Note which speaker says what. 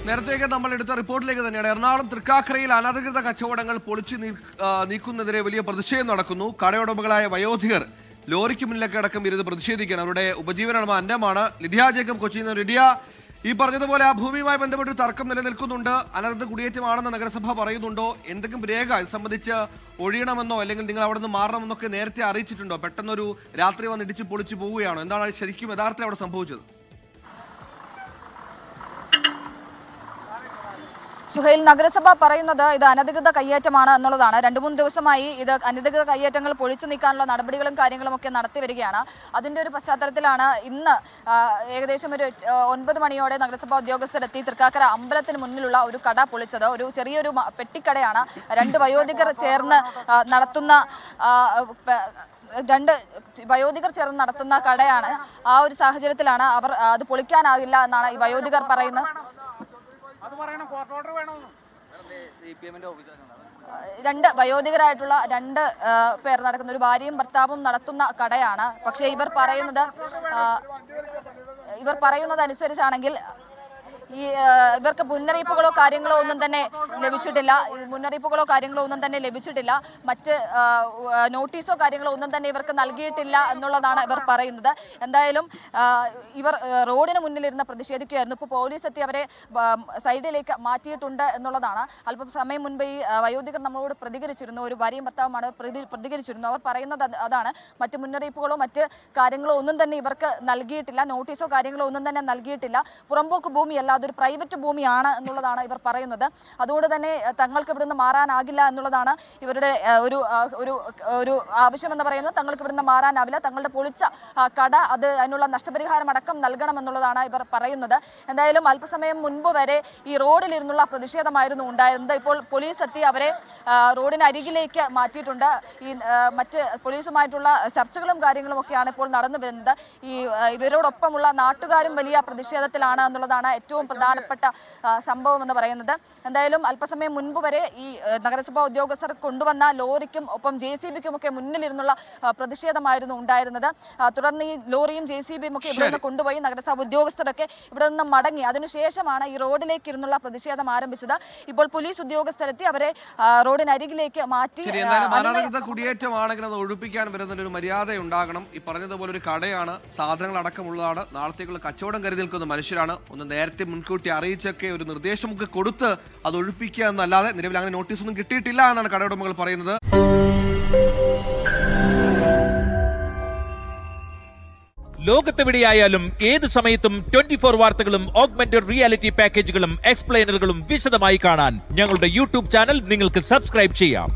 Speaker 1: നേരത്തേക്ക് നമ്മൾ എടുത്ത റിപ്പോർട്ടിലേക്ക് തന്നെയാണ് എറണാകുളം തൃക്കാക്കരയിൽ അനധികൃത കച്ചവടങ്ങൾ പൊളിച്ചു നീക്കുന്നതിനെതിരെ വലിയ പ്രതിഷേധം നടക്കുന്നു. കടയുടമകളായ വയോധികർ ലോറിക്ക് മുന്നിലൊക്കെ അടക്കം ഇരുന്ന് പ്രതിഷേധിക്കുകയാണ്. അവരുടെ ഉപജീവനം അന്നമാണ്. ലിഡിയ ജേക്കബ് കൊച്ചിയിൽ നിന്ന്. ലിഡിയ, ഈ പറഞ്ഞതുപോലെ ആ ഭൂമിയുമായി ബന്ധപ്പെട്ട് തർക്കം നിലനിൽക്കുന്നുണ്ട്. അനധികൃത കുടിയേറ്റമാണെന്ന് നഗരസഭ പറയുന്നുണ്ടോ? എന്തെങ്കിലും രേഖ ഇത് സംബന്ധിച്ച് ഒഴിയണമെന്നോ അല്ലെങ്കിൽ നിങ്ങൾ അവിടെ നിന്ന് മാറണമെന്നൊക്കെ നേരത്തെ അറിയിച്ചിട്ടുണ്ടോ? പെട്ടെന്നൊരു രാത്രി വന്ന് ഇടിച്ചു പൊളിച്ചു പോവുകയാണോ? എന്താണ് ശരിക്കും യഥാർത്ഥത്തിൽ അവിടെ സംഭവിച്ചത്?
Speaker 2: സുഹൈൽ, നഗരസഭ പറയുന്നത് ഇത് അനധികൃത കയ്യേറ്റമാണ് എന്നുള്ളതാണ്. 2-3 ദിവസമായി ഇത് അനധികൃത കയ്യേറ്റങ്ങൾ പൊളിച്ചു നീക്കാനുള്ള നടപടികളും കാര്യങ്ങളും ഒക്കെ നടത്തി വരികയാണ്. അതിന്റെ ഒരു പശ്ചാത്തലത്തിലാണ് ഇന്ന് ഏകദേശം ഒരു 9 മണിയോടെ നഗരസഭാ ഉദ്യോഗസ്ഥരെത്തി തൃക്കാക്കര അമ്പലത്തിന് മുന്നിലുള്ള ഒരു കട പൊളിച്ചത്. ഒരു ചെറിയൊരു പെട്ടിക്കടയാണ്. 2 വയോധികർ ചേർന്ന് നടത്തുന്ന കടയാണ്. ആ ഒരു സാഹചര്യത്തിലാണ് അവർ അത് പൊളിക്കാനാകില്ല എന്നാണ് ഈ വയോധികർ പറയുന്നത്. 2 വയോധികരായിട്ടുള്ള 2 പേർ നടക്കുന്ന ഒരു ഭാര്യയും ഭർത്താവും നടത്തുന്ന കടയാണ്. പക്ഷേ ഇവർ പറയുന്നത് അനുസരിച്ചാണെങ്കിൽ ഇവർക്ക് മുന്നറിയിപ്പുകളോ കാര്യങ്ങളോ ഒന്നും തന്നെ ലഭിച്ചിട്ടില്ല. മറ്റ് നോട്ടീസോ കാര്യങ്ങളോ ഒന്നും തന്നെ ഇവർക്ക് നൽകിയിട്ടില്ല എന്നുള്ളതാണ് ഇവർ പറയുന്നത്. എന്തായാലും ഇവർ റോഡിന് മുന്നിലിരുന്ന് പ്രതിഷേധിക്കുകയായിരുന്നു. ഇപ്പോൾ പോലീസ് എത്തി അവരെ സൈഡിലേക്ക് മാറ്റിയിട്ടുണ്ട് എന്നുള്ളതാണ്. അല്പസമയം മുൻപ് ഈ വയോധികർ നമ്മളോട് പ്രതികരിച്ചിരുന്നു. ഒരു ഭാര്യയും ഭർത്താവുമാണ് പ്രതികരിച്ചിരുന്നു. അവർ പറയുന്നത് അതാണ്. മറ്റ് മുന്നറിയിപ്പുകളോ മറ്റ് കാര്യങ്ങളോ ഒന്നും തന്നെ ഇവർക്ക് നൽകിയിട്ടില്ല. നോട്ടീസോ കാര്യങ്ങളോ ഒന്നും തന്നെ നൽകിയിട്ടില്ല. പുറമ്പോക്ക് ഭൂമിയല്ല, അതൊരു പ്രൈവറ്റ് ഭൂമിയാണ് എന്നുള്ളതാണ് ഇവർ പറയുന്നത്. അതുകൊണ്ട് തന്നെ തങ്ങൾക്ക് ഇവിടുന്ന് മാറാനാകില്ല എന്നുള്ളതാണ് ഇവരുടെ ഒരു ആവശ്യം എന്ന് പറയുന്നത്. തങ്ങൾക്ക് ഇവിടുന്ന് മാറാനാവില്ല, തങ്ങളുടെ പൊളിച്ച കട അതിനുള്ള നഷ്ടപരിഹാരം അടക്കം നൽകണം എന്നുള്ളതാണ് ഇവർ പറയുന്നത്. എന്തായാലും അല്പസമയം മുൻപ് വരെ ഈ റോഡിലിരുന്നുള്ള പ്രതിഷേധമായിരുന്നു ഉണ്ടായിരുന്നത്. ഇപ്പോൾ പോലീസ് എത്തി അവരെ റോഡിന് അരികിലേക്ക് മാറ്റിയിട്ടുണ്ട്. ഈ മറ്റ് പോലീസുമായിട്ടുള്ള ചർച്ചകളും കാര്യങ്ങളും ഒക്കെയാണ് ഇപ്പോൾ നടന്നു വരുന്നത്. ഇവരോടൊപ്പമുള്ള നാട്ടുകാരും വലിയ പ്രതിഷേധത്തിലാണ് എന്നുള്ളതാണ് ഏറ്റവും പ്രധാനപ്പെട്ട സംഭവം എന്ന് പറയുന്നത്. എന്തായാലും അല്പസമയം മുൻപ് വരെ ഈ നഗരസഭാ ഉദ്യോഗസ്ഥർ കൊണ്ടുവന്ന ലോറിക്കും ഒപ്പം JCBക്കും ഒക്കെ മുന്നിലിരുന്നുള്ള പ്രതിഷേധമായിരുന്നു ഉണ്ടായിരുന്നത്. തുടർന്ന് ഈ ലോറിയും JCBയും ഒക്കെ ഇവിടെ നിന്ന് കൊണ്ടുപോയി നഗരസഭാ ഉദ്യോഗസ്ഥരൊക്കെ ഇവിടെ നിന്ന് മടങ്ങി. അതിനുശേഷമാണ് ഈ റോഡിലേക്ക് ഇരുന്നുള്ള പ്രതിഷേധം ആരംഭിച്ചത്. ഇപ്പോൾ പോലീസ് ഉദ്യോഗസ്ഥരെത്തി അവരെ റോഡിനരികിലേക്ക് മാറ്റി.
Speaker 1: കുടിയേറ്റമാണെങ്കിൽ അത് ഒഴിപ്പിക്കാൻ വരുന്നൊരു മര്യാദ ഉണ്ടാകണം. ഈ പറഞ്ഞതുപോലെ ഒരു കടയാണ്, സാധനങ്ങൾ അടക്കമുള്ളതാണ്. നാളത്തേക്കുള്ള കച്ചവടം കരുതി നിൽക്കുന്ന മനുഷ്യരാണ്. ഒന്ന് നേരത്തെ മുൻകൂട്ടി അറിയിച്ചൊക്കെ ഒരു നിർദ്ദേശമൊക്കെ കൊടുത്ത് അത് ഒഴിപ്പിക്കുക എന്നല്ലാതെ നിലവിൽ അങ്ങനെ നോട്ടീസൊന്നും കിട്ടിയിട്ടില്ല എന്നാണ് കടയുടമകൾ പറയുന്നത്.
Speaker 3: ലോകത്തെവിടെയായാലും ഏത് സമയത്തും 24 വാർത്തകളും ഓഗ്മെന്റഡ് റിയാലിറ്റി പാക്കേജുകളും എക്സ്പ്ലെയിനറുകളും വിശദമായി കാണാൻ ഞങ്ങളുടെ YouTube ചാനൽ നിങ്ങൾക്ക് സബ്സ്ക്രൈബ് ചെയ്യാം.